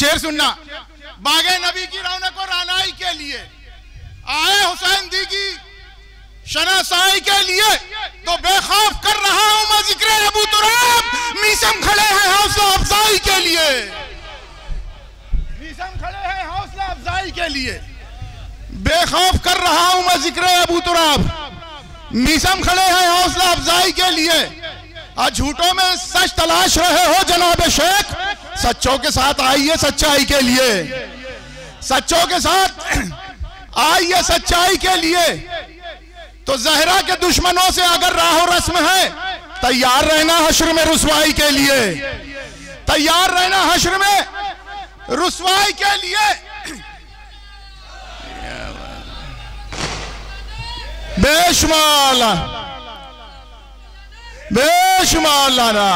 शेर सुनना। बागे नबी की रौनक और रानाई के लिए आए हुसैन दी की शनासाई के लिए तो बेखौफ कर रहा हूं मैं जिक्र अबू तुराब। मीसम खड़े हैं हौसला अफजाई के लिए, मीसम खड़े हैं हौसला अफजाई के लिए। बेखौफ कर रहा हूं मैं जिक्र अबू तुराब, मीसम खड़े हैं हौसला अफजाई के लिए। आज झूठों में सच तलाश रहे हो जनाब शेख, सच्चों के साथ आइए सच्चाई के लिए, सच्चों के साथ आइए सच्चाई के लिए। तो जहरा के दुश्मनों से अगर राहो रस्म है, तैयार रहना हश्र में रुसवाई के लिए, तैयार रहना हश्र में रुसवाई के लिए। बेशुमार बेशुमार लाना।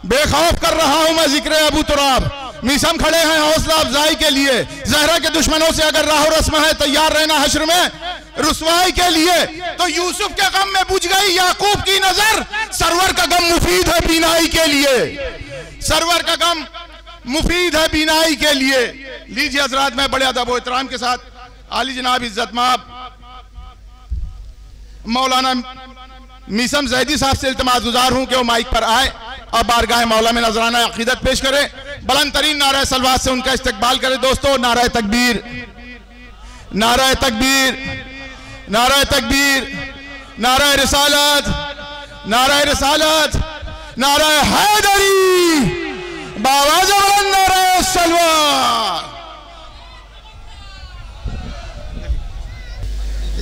बेखौफ कर रहा हूं मैं जिक्र अबू तुराब, मीसम खड़े हैं हौसला अफजाई के लिए। जहरा के दुश्मनों से अगर राहो रस्म है, तैयार रहना हश्र में रुसवाई के लिए। तो यूसुफ के गम में बुझ गई याकूब की नजर, सरवर का गम मुफीद है बीनाई के लिए, सरवर का गम मुफीद है बीनाई के लिए। लीजिए हजरात, मैं बड़े अदब और एहतराम के साथ आली जनाब इज्जत माब मौलाना मीसम जैदी साहब से इल्तिमास गुजार हूं कि वो माइक पर आए और बारगाह मौला में नजराना अकीदत पेश करे। बुलंद तरीन नारा सलवात से उनका इस्तकबाल करे। दोस्तों, नारा तकबीर, नारा तकबीर, नारा तकबीर, नारा रिसालत, नारा रिसालत, नारा हैदरी, बावाज़ बुलंद नारा सलवात।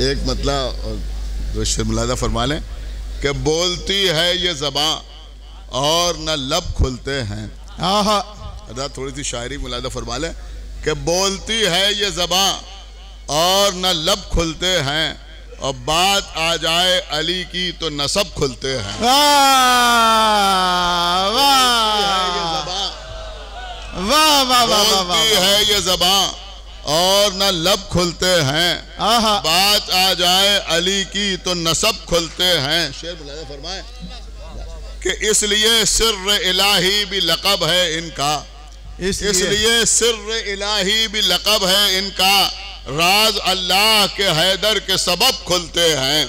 एक मतलब मुलादा फरमा लें कि बोलती है ये ज़बां और न लब खुलते हैं। अदा थोड़ी सी शायरी मुलादा फरमा लें कि बोलती है ये ज़बां और न लब खुलते हैं, और बात आ जाए अली की तो नसब खुलते हैं। बोलती है ये ज़बां और न लब खुलते हैं, बात आ जाए अली की तो नसब खुलते हैं। शेर मुलादा फरमाए कि इसलिए सिर्र इलाही भी लक़ब है इनका, इसलिए सिर्र इलाही भी लक़ब है इनका, राज अल्लाह के हैदर के सबब खुलते हैं।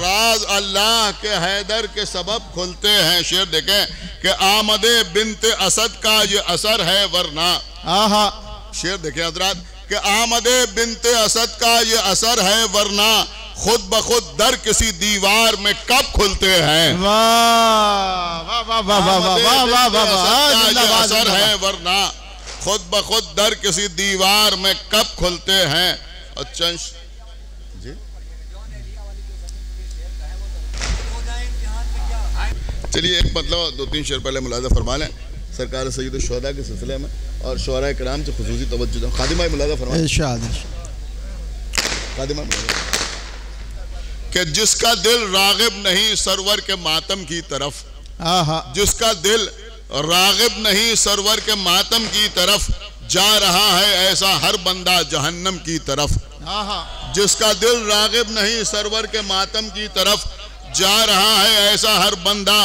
राज अल्लाह के हैदर के सबब खुलते हैं। शेर देखें कि आमदे बिन्ते असद का ये असर है वरना। शेर देखें हजरात कि आमदे बिन्ते असद का ये असर है वरना, खुद ब खुद दर किसी दीवार में कब खुलते हैं। असर है वरना, खुद ब खुद दर किसी दीवार में कब खुलते हैं। अच्छा जी, चलिए एक मतलब दो तीन शेर पहले मुलाजा फरमा लें सरकार सैयद शुहदा के सिलसिले में और शुहरा किराम से खुसूसी तवज्जो। खादिमा मुलाजा फरमाएं खादिमा कि जिसका दिल रागिब नहीं सरवर के मातम की तरफ, जिसका दिल रागिब नहीं सरवर के मातम की तरफ, जा रहा है ऐसा हर बंदा जहन्नम की तरफ। जिसका दिल रागिब नहीं सरवर के मातम की तरफ, जा रहा है ऐसा हर बंदा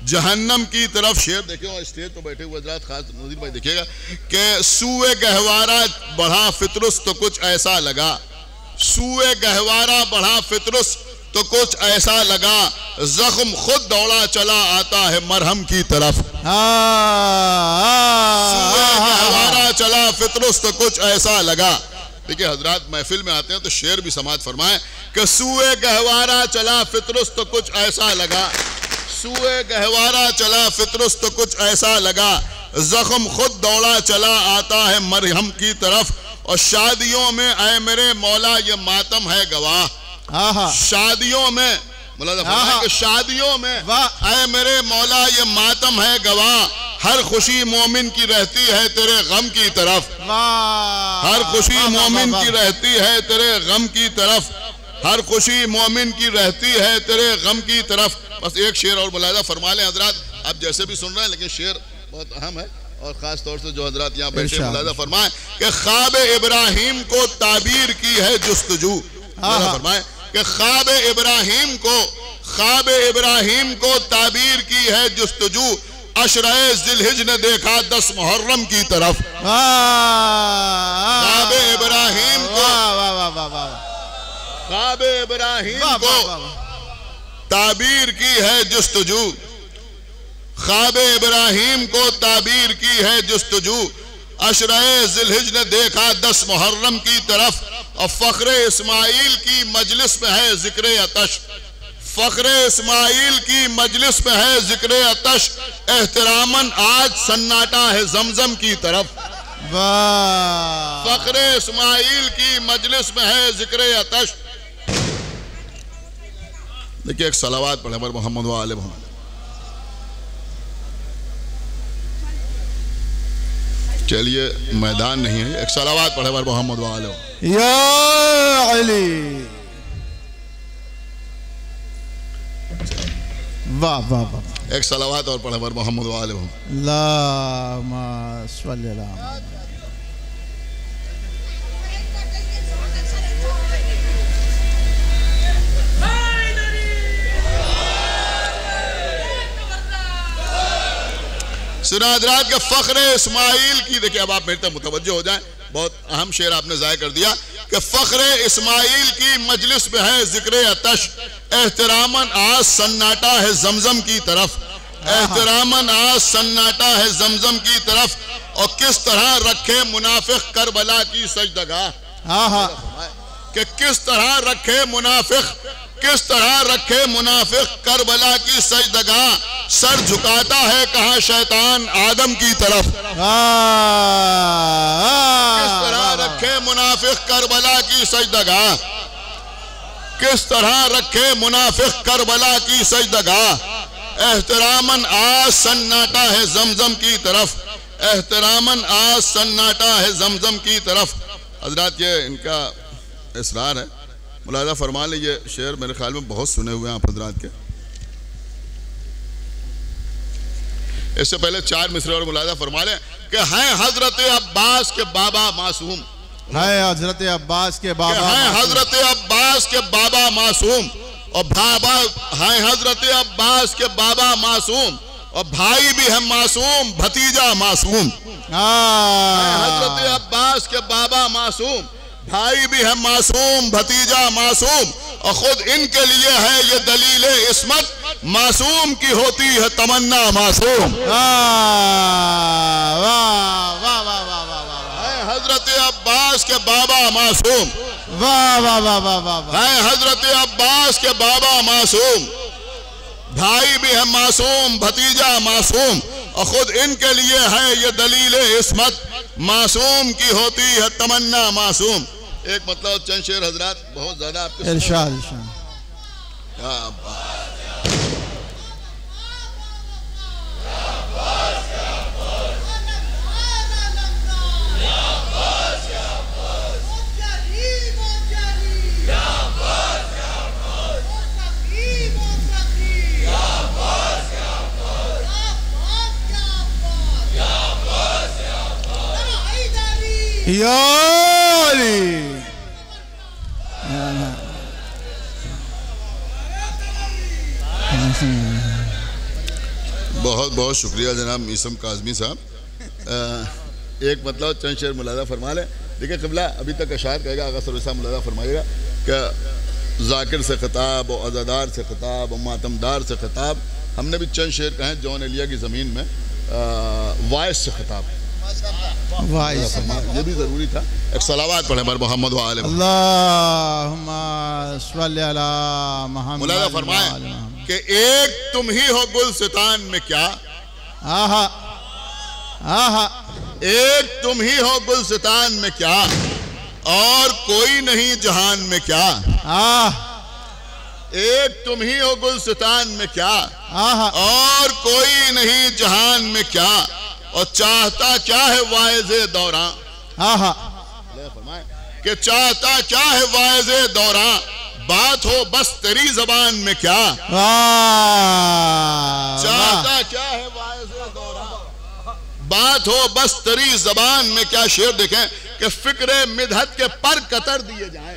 जहन्नम की तरफ। शेर देखिए, और स्टेज पर बैठे हुए हजरात खास नज़ीर भाई देखिएगा कि सूए गहवारा बढ़ा फितरुस तो कुछ ऐसा लगा, सूए गहवारा बढ़ा फितरुस तो कुछ ऐसा लगा, जख्म खुद दौड़ा चला आता है मरहम की तरफ। सूए गहवारा चला फितरुस तो कुछ ऐसा लगा। देखिए हजरात महफिल में आते हैं तो शेर भी समाज फरमाए कि सूए गहवारा चला फितरुस तो कुछ ऐसा लगा, सूए गहवारा चला फितरुस तो कुछ ऐसा लगा, जख्म खुद दौड़ा चला आता है मरहम की तरफ। और शादियों में ऐ मेरे मौला ये मातम है गवाह, शादियों में शादियों में ऐ मेरे मौला ये मातम है गवाह, हर खुशी मोमिन की रहती है तेरे गम की तरफ, हर खुशी मोमिन की रहती है तेरे गम की तरफ, हर खुशी मोमिन की रहती है तेरे गम की तरफ। बस एक शेर और मुलाजा फरमा लें हजरात, आप जैसे भी सुन रहे हैं लेकिन शेर बहुत अहम है और खास तौर से जो हजरात यहाँ बैठे मुलाजा फरमाए कि ख्वाब इब्राहिम को ताबीर की है जुस्तजू। फरमाए कि ख्वाब इब्राहिम को ताबीर की है जुस्तजू, अशराए जिलहिज ने देखा 10 मुहर्रम की तरफ। ख्वाबे इब्राहिम को, ख्वाबे इब्राहिम को ताबीर की है जुस्तजू, ख्वाबे इब्राहिम को ताबीर की है जुस्तजू। अशराए जिलहिज ने देखा 10 मुहर्रम की तरफ, और फ़ख्रे इस्माइल की मजलिस में है जिक्र अतश, फ़ख्रे इस्माइल की मजलिस में है जिक्र अतश। एहतरामन आज सन्नाटा है जमजम की तरफ। फ़ख्रे इस्माइल की मजलिस में है जिक्र अतश। देखिए एक सलावात पढ़े पर मोहम्मद व आले मोहम्मद। चलिए मैदान नहीं है, एक सलावात पढ़े पर मोहम्मद व आले या अली। वाह वाह वाह। एक सलावात और पढ़े पर मोहम्मद व आले मोहम्मद। अल्लाहुम्मा सल्ली अला। सुना हज़रात के फ़ख्रे इस्माइल की, देखिए अब आप मेरे तक मुतवज्जो हो जाएं, बहुत अहम शेर आपने ज़ाया कर दिया कि फ़ख्रे इस्माइल की मजलिस में है जिक्र अतश। एहतरामन आज सन्नाटा है जमजम की तरफ, एहतरामन आज सन्नाटा है जमजम की तरफ। और किस तरह रखे मुनाफिक करबला की सजदगाह, कि किस तरह रखे मुनाफिक, किस तरह रखे मुनाफिक करबला की सजदगाह। सर झुकाता है कहाँ शैतान आदम की तरफ। किस तरह रखे मुनाफिक करबला की सजदगाह, किस तरह रखे मुनाफिक करबला की सजदगाह। एहतरामन आज सन्नाटा है जमजम की तरफ, एहतरामन आज सन्नाटा है जमजम की तरफ। हजरात ये इनका इसरार है, मुलाजा फरमा ले। ये शेर मेरे ख्याल में बहुत सुने हुए हैं आप हजरात के। इससे पहले 4 मिसरे और मुलाजा फरमा लें कि हैं हजरत अब्बास के बाबा मासूम, है हजरत अब्बास के बाबा, हैं हजरत अब्बास के बाबा मासूम। और बाबा हैं हजरत अब्बास के बाबा मासूम, और भाई भी है मासूम, भतीजा मासूम। हजरत अब्बास के बाबा मासूम, भाई भी है मासूम, भतीजा मासूम। और खुद इनके लिए है ये दलील इस्मत, मासूम की होती है तमन्ना मासूम। हजरत अब्बास के बाबा मासूम, वाह वाह वाह वाह वाह। है हजरत अब्बास के बाबा मासूम, भाई भी है मासूम, भतीजा मासूम। और खुद इनके लिए है ये दलील इस्मत, मासूम की होती है तमन्ना मासूम। एक मतलब चंद शेर हजरात बहुत ज्यादा आपके इरशाद। या अली। बहुत बहुत शुक्रिया जनाब मीसम काज़मी साहब। एक मतलब चंद शेर मुलाजा फरमा लें। देखिए क़िबला अभी तक अशार कहेगा, आगा सरवर साहब मुलाजा फरमाइएगा कि ज़ाकिर से ख़िताब और अज़ादार से ख़िताब और मातमदार से ख़िताब। हमने भी चंद शेर कहे जौन एलिया की ज़मीन में वाइस से ख़िताब, ये भी ज़रूरी था। एक सलावात पढ़े पर मोहम्मद व आले मोहम्मद। अल्लाहुम्मा सल्ली अला मुहम्मद। मुलाजा फरमाए कि एक तुम ही हो गुलसितान में क्या, आहा आहा। एक तुम ही हो गुलसितान में क्या, और कोई नहीं जहान में क्या। एक तुम ही हो गुलसितान में क्या, और कोई नहीं जहान में क्या। और चाहता क्या है वाइज़े दौरां, कि चाहता क्या है वाइज़े दौरां। बात हो बस तेरी जबान में क्या, चाहता क्या है वाइज़े दौरां। बात हो बस तेरी जबान में क्या। शेर देखें कि फिक्रे मिधत के पर कतर दिए जाएं,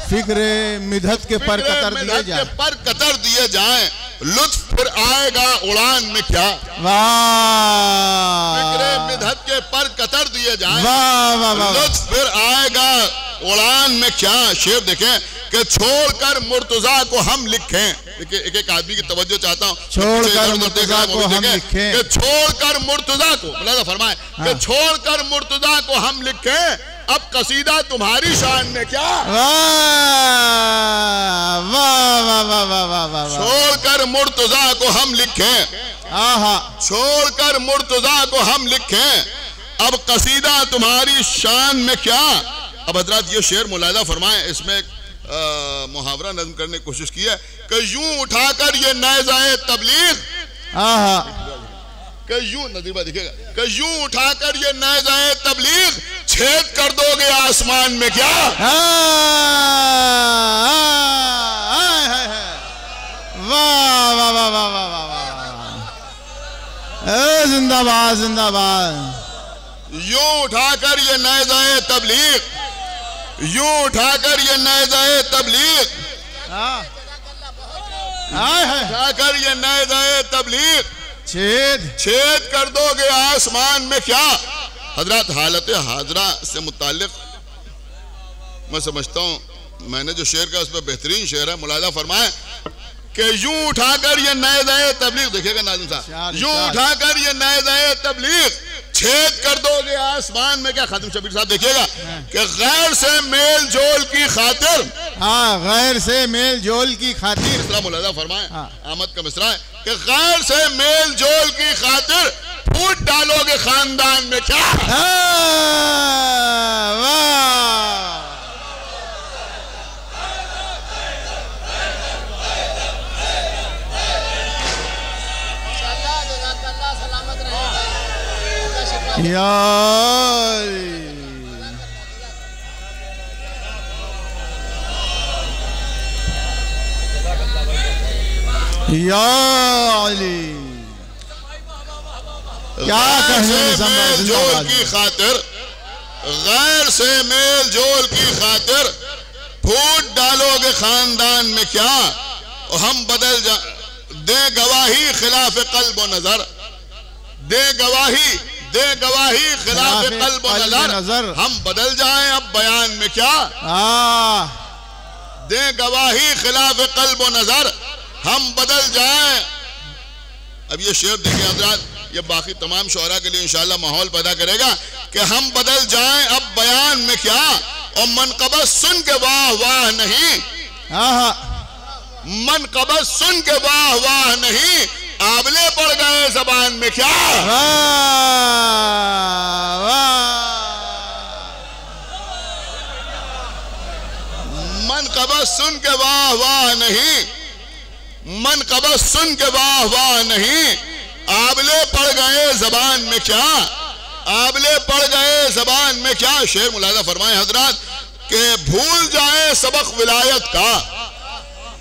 फिक्रे मिधत के पर कतर दिए जाएं, पर कतर दिए जाएं। लुत्फ फिर आएगा उड़ान में क्या, वाह, फिक्रे मिदहत के पर कतर दिए जाए, वाह वाह वाह, लुत्फ फिर आएगा उड़ान में क्या। शेर देखें कि छोड़कर मुर्तजा को हम लिखें। देखिए एक एक आदमी की तवज्जो चाहता हूँ, छोड़कर मुर्तजा को हम लिखें, कि छोड़कर मुर्तजा को, मुलाज़ा फरमाए कि छोड़कर मुर्तजा को हम लिखें, अब कसीदा तुम्हारी शान में क्या, वाह वाह वाह वाह वाह वाह, छोड़कर मुर्तजा को हम लिखें, छोड़कर मुर्तजा को हम लिखें, अब कसीदा तुम्हारी शान में क्या। अब हजरात ये शेर मुलाज़ा फरमाएं, इसमें एक मुहावरा नज़्म करने की कोशिश की है कि यूं उठाकर ये नेज़ाए तबलीग, कि यूं नज़ीबा दिखेगा कि यूं उठाकर ये नेज़ाए तबलीग छेद कर दोगे आसमान में क्या, वाह वाह वाह वाह वाह वाह, जिंदाबाद जिंदाबाद। यूं उठाकर ये नेज़ाए तबलीग, यूं उठाकर ये नेज़ाए तबलीग, उठाकर ये नेज़ाए तबलीग छेद कर दोगे आसमान में क्या। हजरत हालत हाजरा से मुताल्लिक मैं समझता हूँ, मैंने जो शेर का उस पर बेहतरीन शेर है, मुलाज़ा फरमाए कि यूं उठाकर ये नेज़ाए तबलीग, देखिएगा नाज़िम साहब, यूं उठाकर ये नेज़ाए तबलीग छेद कर दोगे आसमान में क्या। खातिम शबीर साहब देखिएगा कि गैर से मेल जोल की खातिर, गैर से मेल जोल की खातिर, मिसरा मुलाज़ा फरमाए, आमद का मिसरा है कि गैर से मेल जोल की खातिर फूट डालोगे खानदान में क्या, यार या अली, क्या कहने मेल जोल की खातिर, गैर से मेल जोल की खातिर फूट डालोगे खानदान में क्या। और हम बदल जा दे गवाही खिलाफ कल्ब व नजर, दे गवाही खिलाफ कल्ब व नजर, हम बदल जाएं अब बयान में क्या, दे गवाही खिलाफ कल्ब व नजर, हम बदल जाएं। अब ये शेर देखें हज़रात, ये बाकी तमाम शुअरा के लिए इंशाअल्लाह माहौल पैदा करेगा कि हम बदल जाएं अब बयान में क्या। और मनक़बत सुन के वाह वाह नहीं, मनक़बत सुन के वाह वाह नहीं, आबले पड़ गए ज़बान में क्या, मनक़बत सुन के वाह वाह नहीं, मनक़बत सुन के वाह वाह नहीं, आबले पड़ गए ज़बान में क्या, आबले पड़ गए ज़बान में क्या। शेर मुलाज़ा फरमाए हजरात कि भूल जाए सबक विलायत का,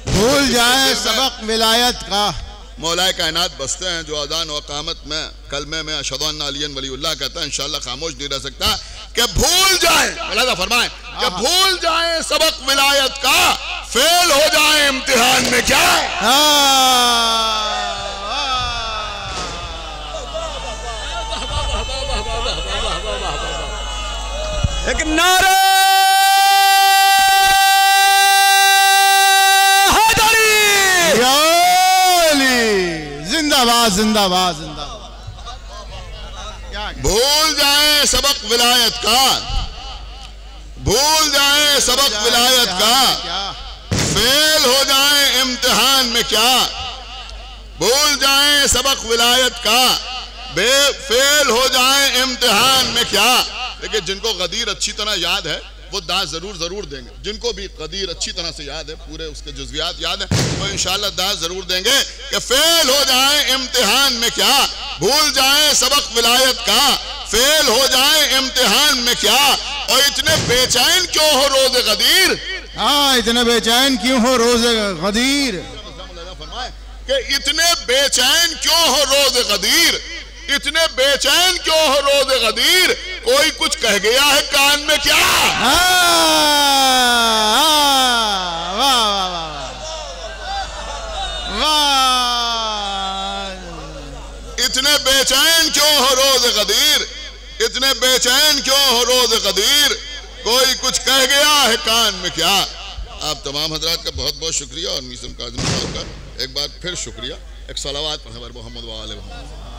भूल जाए सबक विलायत का। मौलाए कायनात बसते हैं जो अज़ान व क़ामत में कलमे में अशहदु अन्ना अलिय्यन वलीउल्लाह कहता है, इंशाअल्लाह खामोश नहीं रह सकता कि भूल जाए, मुलाज़ा फरमाए कि भूल जाए सबक विलायत का, फेल हो जाए इम्तिहान में क्या। एक नारा जिंदाबाद जिंदाबाद जिंदाबाद। भूल जाए सबक विलायत का, भूल जाए सबक विलायत का, फेल हो जाए इम्तिहान में क्या, भूल जाए सबक विलायत का, फेल हो जाए इम्तिहान में क्या। लेकिन जिनको गदीर अच्छी तरह याद है वो दाद जरूर देंगे, जिनको भी गदीर अच्छी तरह से याद है, पूरे उसके जुज़वियात याद है, वो इंशाअल्लाह दाद जरूर देंगे कि फेल हो जाए इम्तिहान में क्या, भूल जाए सबक विलायत का, फेल हो जाए इम्तिहान में क्या। और इतने बेचैन क्यों हो रोज़े गदीर, इतने बेचैन क्यों हो रोज़े गदीर, कि इतने बेचैन क्यों हो रोज़े गदीर, इतने बेचैन क्यों हो रोज़े गदीर, कोई कुछ कह गया है कान में क्या। वाह वाह वाह वाह वाह। बेचैन क्यों हो रोज कदीर, इतने बेचैन क्यों हो रोज कदीर, कोई कुछ कह गया है कान में क्या। आप तमाम हजरात का बहुत बहुत शुक्रिया और मीसम काज़िम साहब का एक बार फिर शुक्रिया। एक सलावत पढ़े मोहम्मद व आले मोहम्मद।